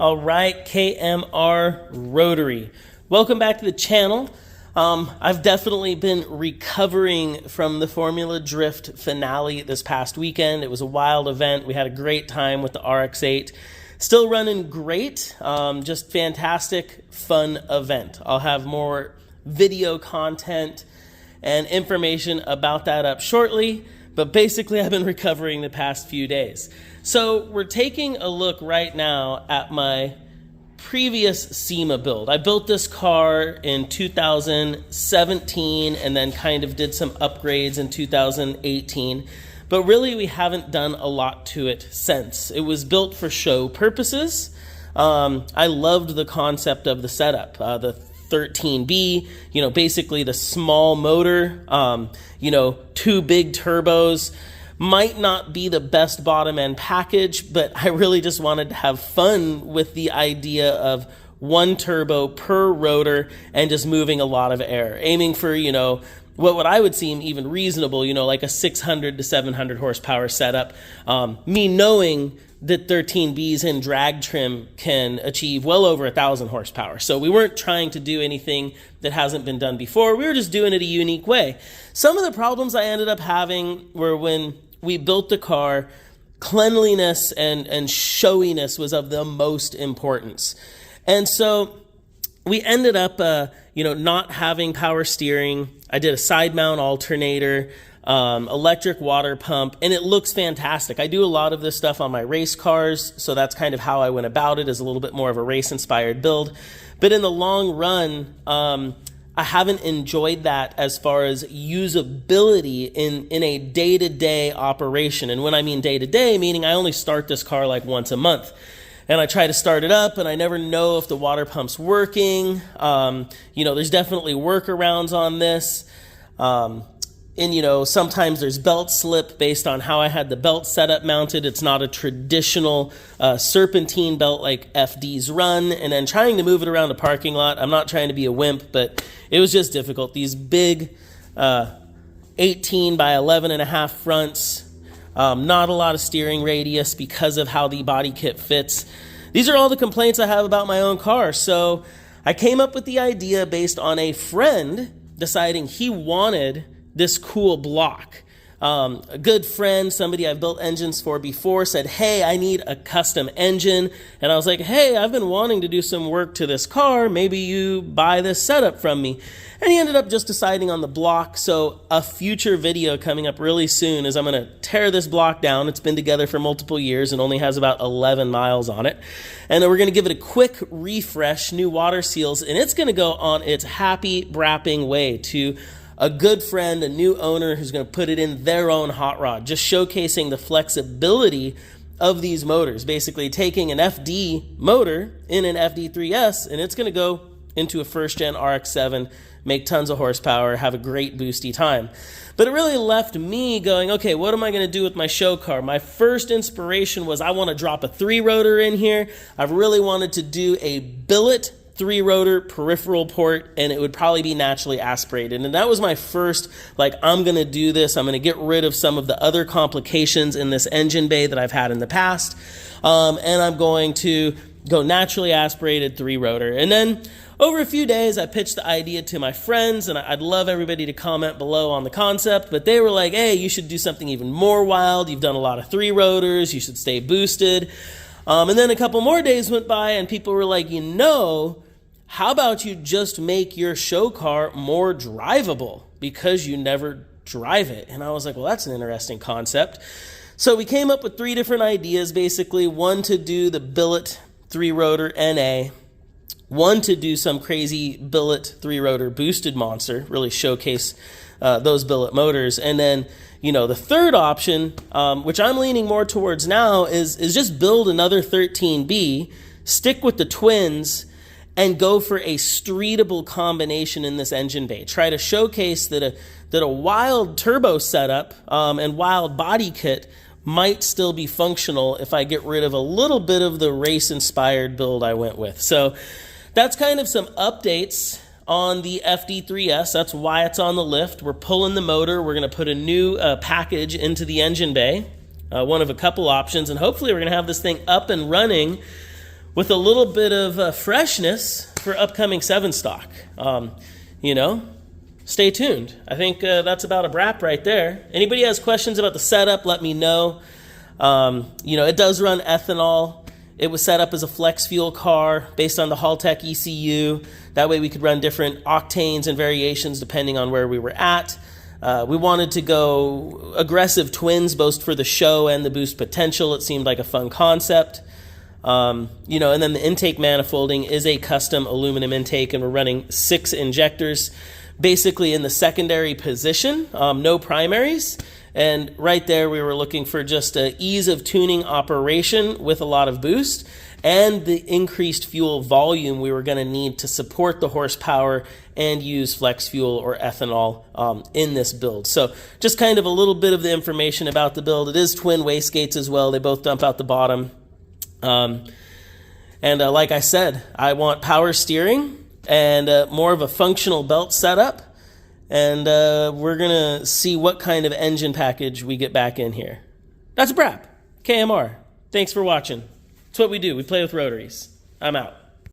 All right, KMR Rotary. Welcome back to the channel. I've definitely been recovering from the Formula Drift finale this past weekend. It was a wild event. We had a great time with the RX7. Still running great. Just fantastic, fun event. I'll have more video content and information about that up shortly. But basically, I've been recovering the past few days. So we're taking a look right now at my previous SEMA build. I built this car in 2017 and then kind of did some upgrades in 2018. But really, we haven't done a lot to it since. It was built for show purposes. I loved the concept of the setup. The 13B, basically the small motor, two big turbos. Might not be the best bottom end package, but I really just wanted to have fun with the idea of one turbo per rotor and just moving a lot of air, aiming for, what I would seem even reasonable, like a 600 to 700 horsepower setup. Me knowing that 13Bs in drag trim can achieve well over 1,000 horsepower. So we weren't trying to do anything that hasn't been done before. We were just doing it a unique way. Some of the problems I ended up having were when we built the car, cleanliness and showiness was of the most importance. And so we ended up, not having power steering. I did a side mount alternator, electric water pump, and it looks fantastic. I do a lot of this stuff on my race cars, so that's kind of how I went about it, is a little bit more of a race-inspired build. But in the long run, I haven't enjoyed that as far as usability in a day-to-day operation. And when I mean day-to-day, meaning I only start this car like once a month. And I try to start it up, and I never know if the water pump's working. There's definitely workarounds on this. Sometimes there's belt slip based on how I had the belt setup mounted. It's not a traditional serpentine belt like FD's run. And then trying to move it around the parking lot, I'm not trying to be a wimp, but it was just difficult. These big 18 by 11 and a half fronts, not a lot of steering radius because of how the body kit fits. These are all the complaints I have about my own car. So I came up with the idea based on a friend deciding he wanted this cool block. A good friend, somebody I've built engines for before, said, hey, I need a custom engine. And I was like, hey, I've been wanting to do some work to this car. Maybe you buy this setup from me. And he ended up just deciding on the block. So a future video coming up really soon is I'm going to tear this block down. It's been together for multiple years and only has about 11 miles on it. And then we're going to give it a quick refresh, new water seals, and it's going to go on its happy brapping way to a good friend, a new owner who's going to put it in their own hot rod, just showcasing the flexibility of these motors, basically taking an FD motor in an FD3S, and it's going to go into a first-gen RX7, make tons of horsepower, have a great boosty time. But it really left me going, okay, what am I going to do with my show car? My first inspiration was I want to drop a 3-rotor in here. I've really wanted to do a billet 3-rotor peripheral port, and it would probably be naturally aspirated. And that was my first, I'm going to do this. I'm going to get rid of some of the other complications in this engine bay that I've had in the past. And I'm going to go naturally aspirated 3-rotor. And then over a few days, I pitched the idea to my friends, and I'd love everybody to comment below on the concept, but they were like, hey, you should do something even more wild. You've done a lot of 3-rotors. You should stay boosted. And then a couple more days went by, and people were like, how about you just make your show car more drivable because you never drive it? And I was like, well, that's an interesting concept. So we came up with 3 different ideas, basically. One to do the billet 3-rotor NA. One to do some crazy billet 3-rotor boosted monster, really showcase those billet motors. And then, the third option, which I'm leaning more towards now, is just build another 13B, stick with the twins, and go for a streetable combination in this engine bay. Try to showcase that a wild turbo setup and wild body kit might still be functional if I get rid of a little bit of the race-inspired build I went with. So that's kind of some updates on the FD3S. That's why it's on the lift. We're pulling the motor. We're going to put a new package into the engine bay, one of a couple options, and hopefully we're going to have this thing up and running with a little bit of freshness for upcoming 7 stock. You know, stay tuned. I think that's about a wrap right there. Anybody has questions about the setup, let me know. You know, it does run ethanol. It was set up as a flex fuel car based on the Haltech ECU. That way we could run different octanes and variations depending on where we were at. We wanted to go aggressive twins, both for the show and the boost potential. It seemed like a fun concept. You know, and then the intake manifolding is a custom aluminum intake, and we're running 6 injectors basically in the secondary position, no primaries. And right there, we were looking for just an ease of tuning operation with a lot of boost and the increased fuel volume we were going to need to support the horsepower and use flex fuel or ethanol in this build. So just kind of a little bit of the information about the build. It is twin wastegates as well. They both dump out the bottom. Like I said, I want power steering and more of a functional belt setup. And we're going to see what kind of engine package we get back in here. That's a wrap. KMR. Thanks for watching. It's what we do. We play with rotaries. I'm out.